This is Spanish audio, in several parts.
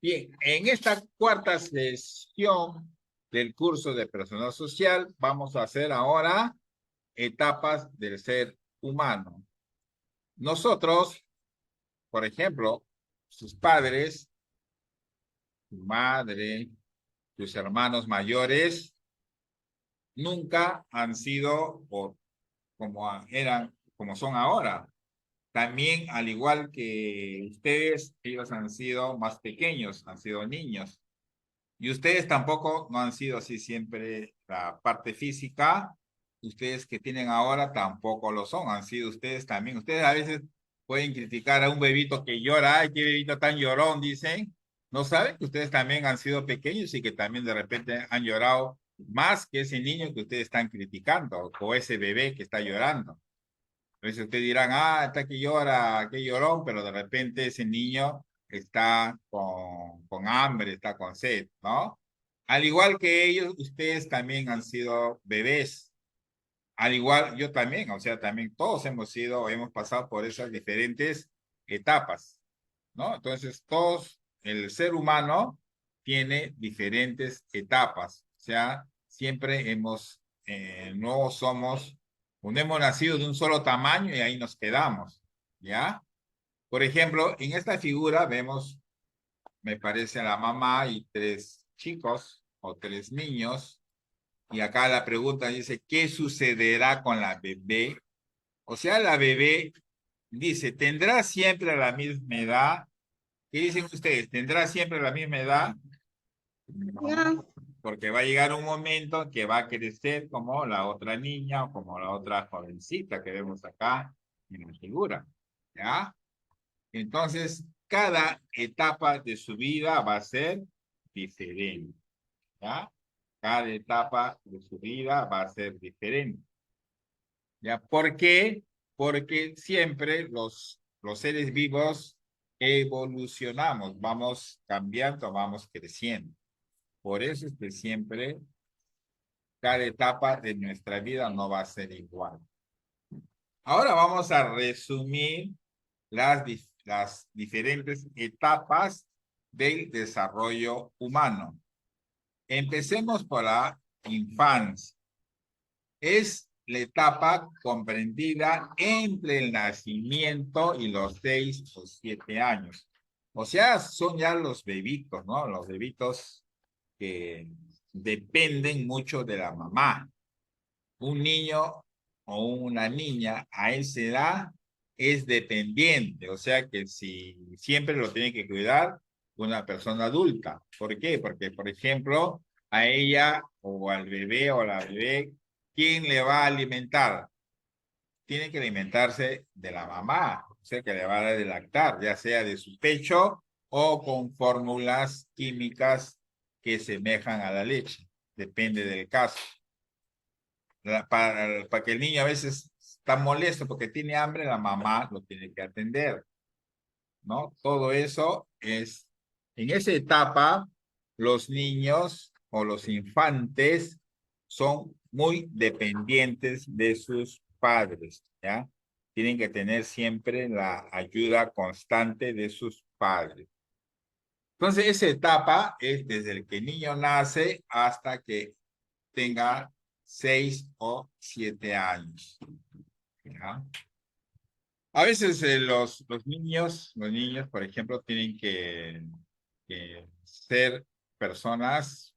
Bien, en esta cuarta sesión del curso de personal social, vamos a hacer ahora etapas del ser humano. Nosotros, por ejemplo, sus padres, tu madre, tus hermanos mayores, nunca han sido como son ahora. También, al igual que ustedes, ellos han sido más pequeños, han sido niños. Y ustedes tampoco no han sido así siempre la parte física. Ustedes que tienen ahora tampoco lo son. Han sido ustedes también. Ustedes a veces pueden criticar a un bebito que llora. Ay, qué bebito tan llorón, dicen. No saben que ustedes también han sido pequeños y que también de repente han llorado más que ese niño que ustedes están criticando o ese bebé que está llorando. A veces ustedes dirán, está que llora, qué llorón, pero de repente ese niño está con hambre, está con sed, ¿no? Al igual que ellos, ustedes también han sido bebés. Al igual, yo también, o sea, también todos hemos pasado por esas diferentes etapas, ¿no? Entonces, el ser humano tiene diferentes etapas, o sea, siempre no somos, no hemos nacido de un solo tamaño y ahí nos quedamos, ¿ya? Por ejemplo, en esta figura vemos, me parece, a la mamá y tres chicos o tres niños, y acá la pregunta dice, ¿qué sucederá con la bebé? O sea, la bebé dice, ¿tendrá siempre la misma edad? ¿Qué dicen ustedes? ¿Tendrá siempre la misma edad? No, porque va a llegar un momento que va a crecer como la otra niña o como la otra jovencita que vemos acá en la figura, ¿ya? Entonces, cada etapa de su vida va a ser diferente, ¿ya? Cada etapa de su vida va a ser diferente, ¿ya? ¿Por qué? Porque siempre los seres vivos evolucionamos, vamos cambiando, vamos creciendo. Por eso es que siempre cada etapa de nuestra vida no va a ser igual. Ahora vamos a resumir las diferentes etapas del desarrollo humano. Empecemos por la infancia. Es la etapa comprendida entre el nacimiento y los 6 o 7 años. O sea, son ya los bebitos, ¿no? Los bebitos que dependen mucho de la mamá. Un niño o una niña a esa edad es dependiente, o sea que si siempre lo tiene que cuidar una persona adulta. ¿Por qué? Porque, por ejemplo, a ella o al bebé o a la bebé, ¿quién le va a alimentar? Tiene que alimentarse de la mamá, o sea que le va a dar de lactar, ya sea de su pecho o con fórmulas químicas que semejan a la leche, depende del caso. Para que el niño a veces está molesto porque tiene hambre, la mamá lo tiene que atender, ¿no? Todo eso es, en esa etapa, los niños o los infantes son muy dependientes de sus padres, ¿ya? Tienen que tener siempre la ayuda constante de sus padres. Entonces, esa etapa es desde el que el niño nace hasta que tenga 6 o 7 años. ¿Ya? A veces los niños, por ejemplo, tienen que ser personas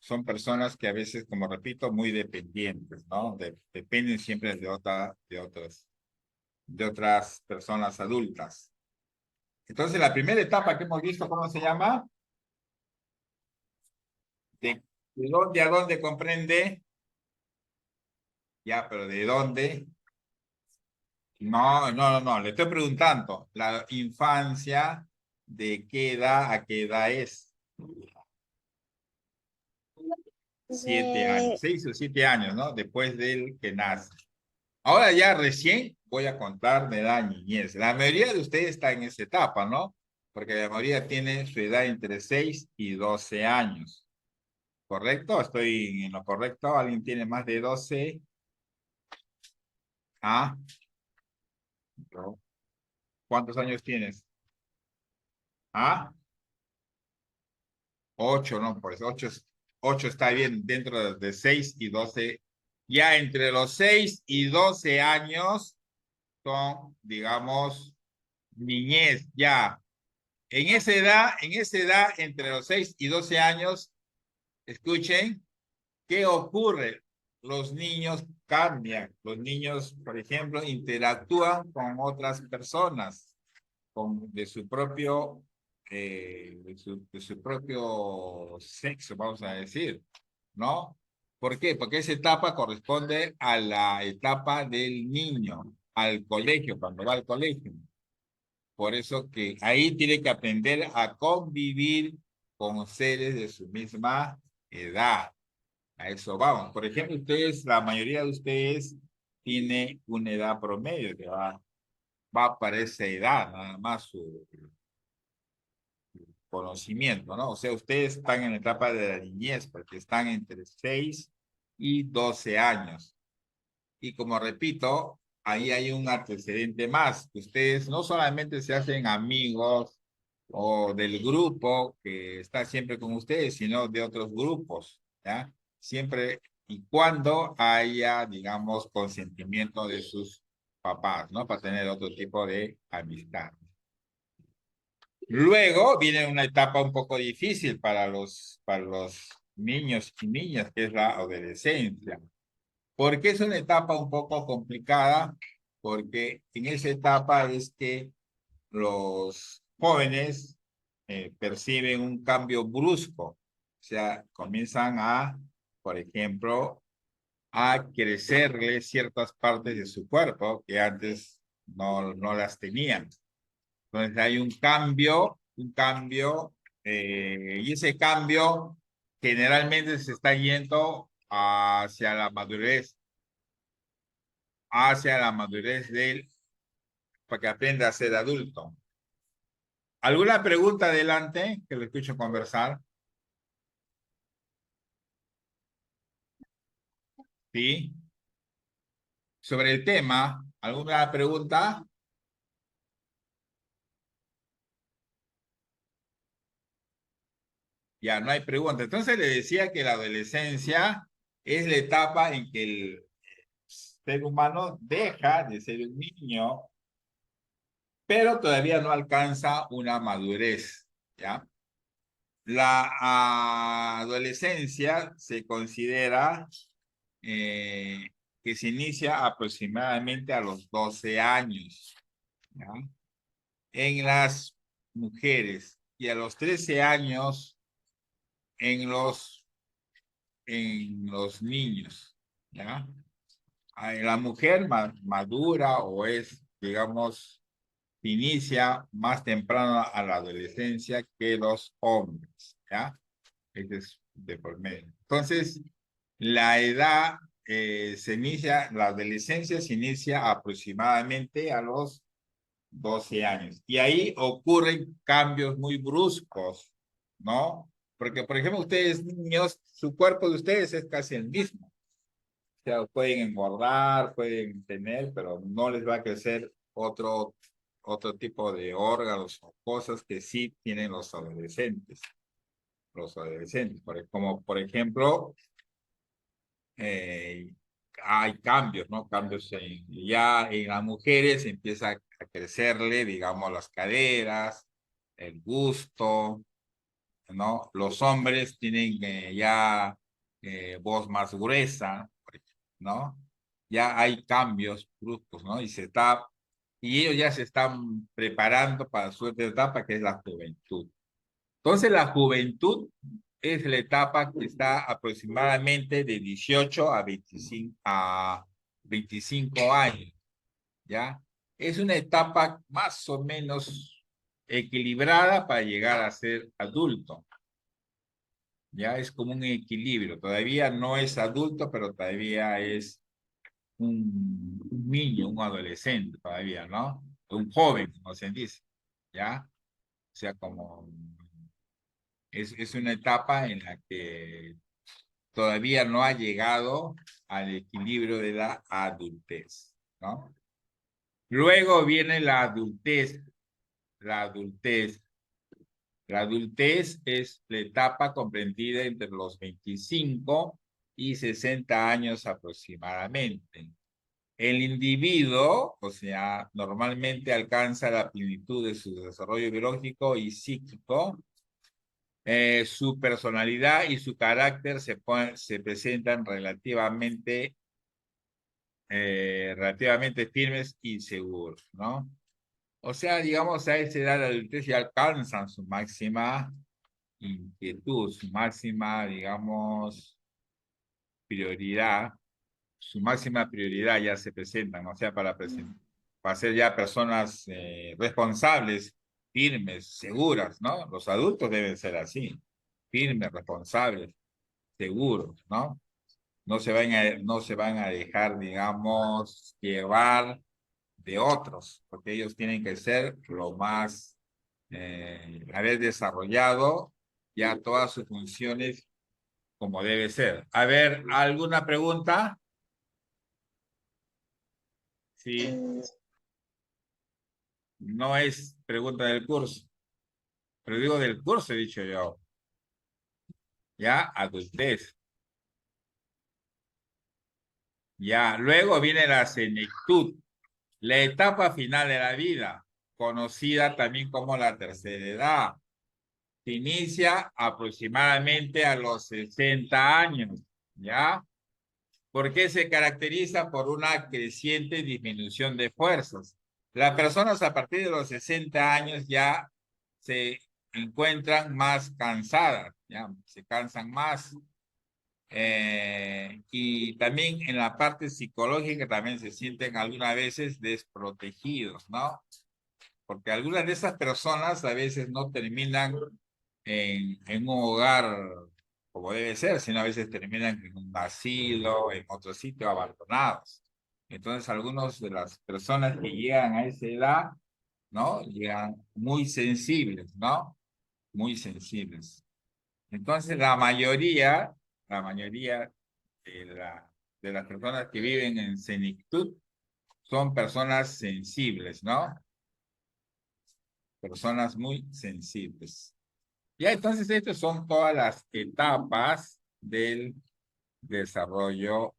son personas que a veces, como repito, muy dependientes, ¿no? Dependen siempre de otras personas adultas. Entonces, la primera etapa que hemos visto, ¿cómo se llama? ¿De dónde a dónde comprende? Ya, pero ¿de dónde? No, le estoy preguntando, la infancia, ¿de qué edad a qué edad es? 7 años, 6 o 7 años, ¿no? Después del que nace. Ahora ya recién voy a contar de edad niñez. La mayoría de ustedes está en esa etapa, ¿no? Porque la mayoría tiene su edad entre 6 y 12 años. ¿Correcto? ¿Estoy en lo correcto? ¿Alguien tiene más de 12? ¿Ah? No. ¿Cuántos años tienes? ¿Ah? 8, no, pues 8 está bien dentro de 6 y 12. Ya entre los 6 y 12 años son, digamos, niñez, ya. En esa edad, entre los 6 y 12 años, escuchen, ¿qué ocurre? Los niños cambian. Los niños, por ejemplo, interactúan con otras personas de su propio de su propio sexo, vamos a decir, ¿no? ¿Por qué? Porque esa etapa corresponde a la etapa del niño, al colegio, cuando va al colegio. Por eso que ahí tiene que aprender a convivir con seres de su misma edad. A eso vamos. Por ejemplo, ustedes, la mayoría de ustedes tiene una edad promedio que va para esa edad, nada más su conocimiento, ¿no? O sea, ustedes están en la etapa de la niñez porque están entre 6 y 12 años. Y como repito, ahí hay un antecedente más. Ustedes no solamente se hacen amigos o del grupo que está siempre con ustedes, sino de otros grupos, ¿ya? Siempre y cuando haya, digamos, consentimiento de sus papás, ¿no? Para tener otro tipo de amistad. Luego viene una etapa un poco difícil para los niños y niñas, que es la adolescencia. ¿Por qué es una etapa un poco complicada? Porque en esa etapa es que los jóvenes perciben un cambio brusco. O sea, comienzan a, por ejemplo, a crecerle ciertas partes de su cuerpo que antes no las tenían. Entonces hay un cambio, y ese cambio generalmente se está yendo hacia la madurez de él, para que aprenda a ser adulto. ¿Alguna pregunta adelante que lo escucho conversar? ¿Sí? Sobre el tema, ¿alguna pregunta? Ya no hay pregunta. Entonces le decía que la adolescencia es la etapa en que el ser humano deja de ser un niño, pero todavía no alcanza una madurez, ¿ya? La adolescencia se considera eh, que se inicia aproximadamente a los 12 años, ¿ya? En las mujeres y a los 13 años en en los niños, ¿ya? La mujer madura o es, digamos, inicia más temprano a la adolescencia que los hombres, ¿ya? Ese es de por medio. Entonces, la edad la adolescencia se inicia aproximadamente a los 12 años. Y ahí ocurren cambios muy bruscos, ¿no? Porque, por ejemplo, ustedes niños, su cuerpo de ustedes es casi el mismo. O sea, pueden engordar, pueden tener, pero no les va a crecer otro tipo de órganos o cosas que sí tienen los adolescentes. Los adolescentes, como por ejemplo, eh, hay cambios, ¿no? Ya en las mujeres empieza a crecerle, digamos, las caderas, el busto, ¿no? Los hombres tienen ya voz más gruesa, ¿no? Ya hay cambios bruscos, ¿no? Y ellos ya se están preparando para su otra etapa, que es la juventud. Entonces, la juventud es la etapa que está aproximadamente de 18 a 25 años, ¿ya? Es una etapa más o menos equilibrada para llegar a ser adulto, ¿ya? Es como un equilibrio. Todavía no es adulto, pero todavía es un niño, un adolescente todavía, ¿no? Un joven, como se dice, ¿ya? O sea, es una etapa en la que todavía no ha llegado al equilibrio de la adultez, ¿no? Luego viene la adultez, La adultez es la etapa comprendida entre los 25 y 60 años aproximadamente. El individuo, o sea, normalmente alcanza la plenitud de su desarrollo biológico y psíquico. Su personalidad y su carácter se presentan relativamente firmes y seguros, ¿no? O sea, digamos, a esa edad de adultez ya alcanzan su máxima inquietud, su máxima, digamos, prioridad, su máxima prioridad ya se presentan, o sea, para ser ya personas responsables, firmes, seguras, ¿no? Los adultos deben ser así, firmes, responsables, seguros, ¿no? No se van a dejar, digamos, llevar de otros, porque ellos tienen que ser lo más, haber desarrollado ya todas sus funciones como debe ser. A ver, ¿alguna pregunta? Sí, no es pregunta del curso, pero digo del curso, he dicho yo. Ya, adultez. Ya, luego viene la senectud, la etapa final de la vida, conocida también como la tercera edad. Se inicia aproximadamente a los 60 años, ¿ya? Porque se caracteriza por una creciente disminución de fuerzas. Las personas a partir de los 60 años ya se encuentran más cansadas, ya se cansan más. Y también en la parte psicológica también se sienten algunas veces desprotegidos, ¿no? Porque algunas de esas personas a veces no terminan en un hogar como debe ser, sino a veces terminan en un asilo, en otro sitio abandonados. Entonces, algunas de las personas que llegan a esa edad, ¿no? Llegan muy sensibles, ¿no? Muy sensibles. Entonces, la mayoría de las personas que viven en senectud son personas sensibles, ¿no? Personas muy sensibles. Ya, entonces, estas son todas las etapas del desarrollo